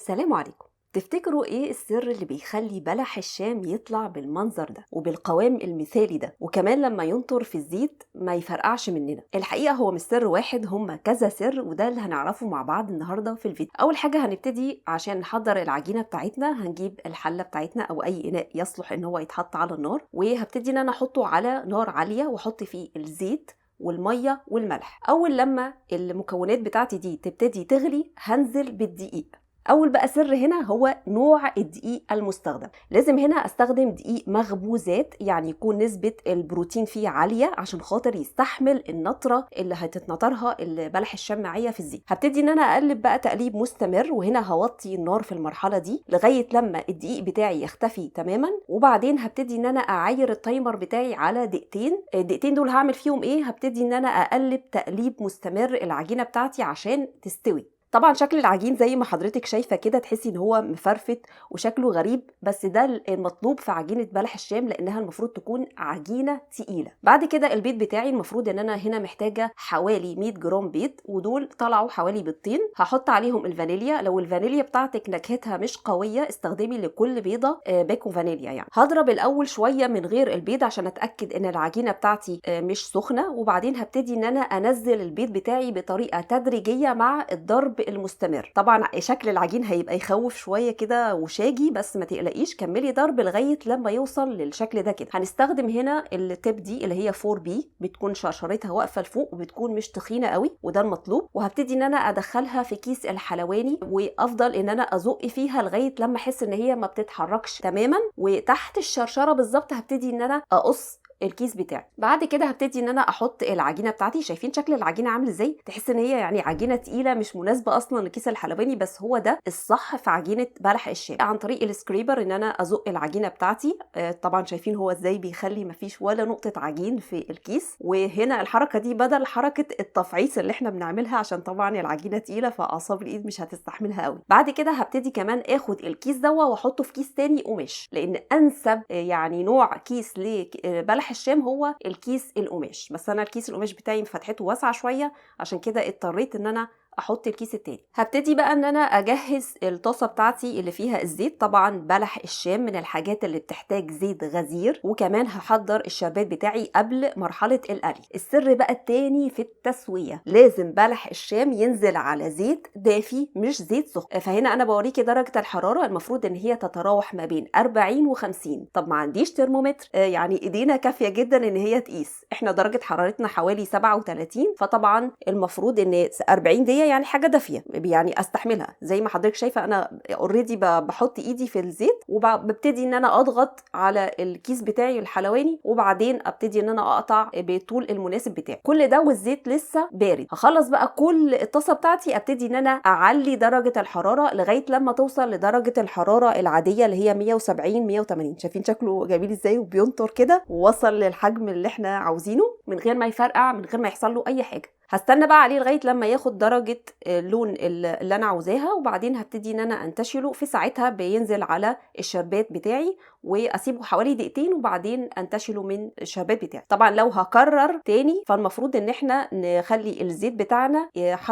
سلام عليكم. تفتكروا ايه السر اللي بيخلي بلح الشام يطلع بالمنظر ده وبالقوام المثالي ده وكمان لما ينطر في الزيت ما يفرقعش مننا؟ الحقيقة هو مش سر واحد، هما كذا سر، وده اللي هنعرفه مع بعض النهاردة في الفيديو. اول حاجة هنبتدي عشان نحضر العجينة بتاعتنا، هنجيب الحلة بتاعتنا او اي اناء يصلح ان هو يتحط على النار، وهبتدي ان انا احطه على نار عالية واحط فيه الزيت والمية والملح. اول لما المكونات بتاعتي دي تبتدي تغلي هنزل بالدقيق. اول بقى سر هنا هو نوع الدقيق المستخدم. لازم هنا استخدم دقيق مخبوزات، يعني يكون نسبة البروتين فيه عالية عشان خاطر يستحمل النطرة اللي هتتنطرها البلح الشام معايا في الزيت. هبتدي ان انا اقلب بقى تقليب مستمر، وهنا هوطي النار في المرحلة دي لغاية لما الدقيق بتاعي يختفي تماما، وبعدين هبتدي ان انا اعاير التايمر بتاعي على دقيقتين. الدقيقتين دول هعمل فيهم ايه؟ هبتدي ان انا اقلب تقليب مستمر العجينة بتاعتي عشان تستوي. طبعا شكل العجين زي ما حضرتك شايفه كده تحسي ان هو مفرفت وشكله غريب، بس ده المطلوب في عجينه بلح الشام لانها المفروض تكون عجينه تقيله. بعد كده البيض بتاعي المفروض ان انا هنا محتاجه حوالي 100 جرام بيض، ودول طلعوا حوالي بيضتين. هحط عليهم الفانيليا، لو الفانيليا بتاعتك نكهتها مش قويه استخدمي لكل بيضه باكو فانيليا. يعني هضرب الاول شويه من غير البيض عشان اتاكد ان العجينه بتاعتي مش سخنه، وبعدين هبتدي ان انا انزل البيض بتاعي بطريقه تدريجيه مع الضرب المستمر. طبعا شكل العجين هيبقى يخوف شويه كده وشاجي، بس ما تقلقيش، كملي ضرب لغايه لما يوصل للشكل ده كده. هنستخدم هنا التيب دي اللي هي 4B، بتكون شرشرتها واقفه لفوق وبتكون مش تخينه قوي، وده المطلوب. وهبتدي ان انا ادخلها في كيس الحلواني وافضل ان انا ازق فيها لغايه لما احس ان هي ما بتتحركش تماما، وتحت الشرشره بالظبط هبتدي ان انا اقص الكيس بتاعي. بعد كده هبتدي ان انا احط العجينه بتاعتي. شايفين شكل العجينه عامل ازاي؟ تحس ان هي يعني عجينه تقيله مش مناسبه اصلا لكيس الحلواني، بس هو ده الصح في عجينه بلح الشام. عن طريق السكريبر ان انا ازق العجينه بتاعتي. طبعا شايفين هو ازاي بيخلي مفيش ولا نقطه عجين في الكيس. وهنا الحركه دي بدل حركه التفعيص اللي احنا بنعملها عشان طبعا العجينه تقيله فاعصاب الايد مش هتستحملها قوي. بعد كده هبتدي كمان اخد الكيس دوا واحطه في كيس تاني قماش، لان انسب يعني نوع كيس لبلح الشام هو الكيس القماش. بس انا الكيس القماش بتاعي فتحته واسعه شويه، عشان كده اضطريت ان انا احط الكيس التاني. هبتدي بقى ان انا اجهز الطاسه بتاعتي اللي فيها الزيت. طبعا بلح الشام من الحاجات اللي بتحتاج زيت غزير، وكمان هحضر الشربات بتاعي قبل مرحله القلي. السر بقى التاني في التسويه، لازم بلح الشام ينزل على زيت دافي مش زيت سخن. فهنا انا بوريكي درجه الحراره المفروض ان هي تتراوح ما بين 40 و50. طب ما عنديش ترمومتر، يعني ايدينا كافيه جدا ان هي تقيس. احنا درجه حرارتنا حوالي 37، فطبعا المفروض ان 40 دي يعني حاجه دافيه يعني استحملها. زي ما حضرتك شايفه انا اوريدي بحط ايدي في الزيت وببتدي ان انا اضغط على الكيس بتاعي الحلواني، وبعدين ابتدي ان انا اقطع بالطول المناسب بتاعي. كل ده والزيت لسه بارد. هخلص بقى كل الطاسه بتاعتي، ابتدي ان انا اعلي درجه الحراره لغايه لما توصل لدرجه الحراره العاديه اللي هي 170 180. شايفين شكله جميل ازاي وبينطر كده ووصل للحجم اللي احنا عاوزينه من غير ما يفرقع، من غير ما يحصل له اي حاجه. هستنى بقى عليه لغايه لما ياخد درجه اللون اللي انا عاوزاها، وبعدين هبتدي ان انا انتشله. في ساعتها بينزل على الشربات بتاعي واسيبه حوالي دقيقتين، وبعدين انتشله من الشربات بتاعي. طبعا لو هكرر تاني فالمفروض ان احنا نخلي الزيت بتاعنا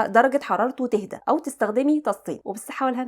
درجه حرارته تهدى، او تستخدمي طاستين. وبالصحه والهنا.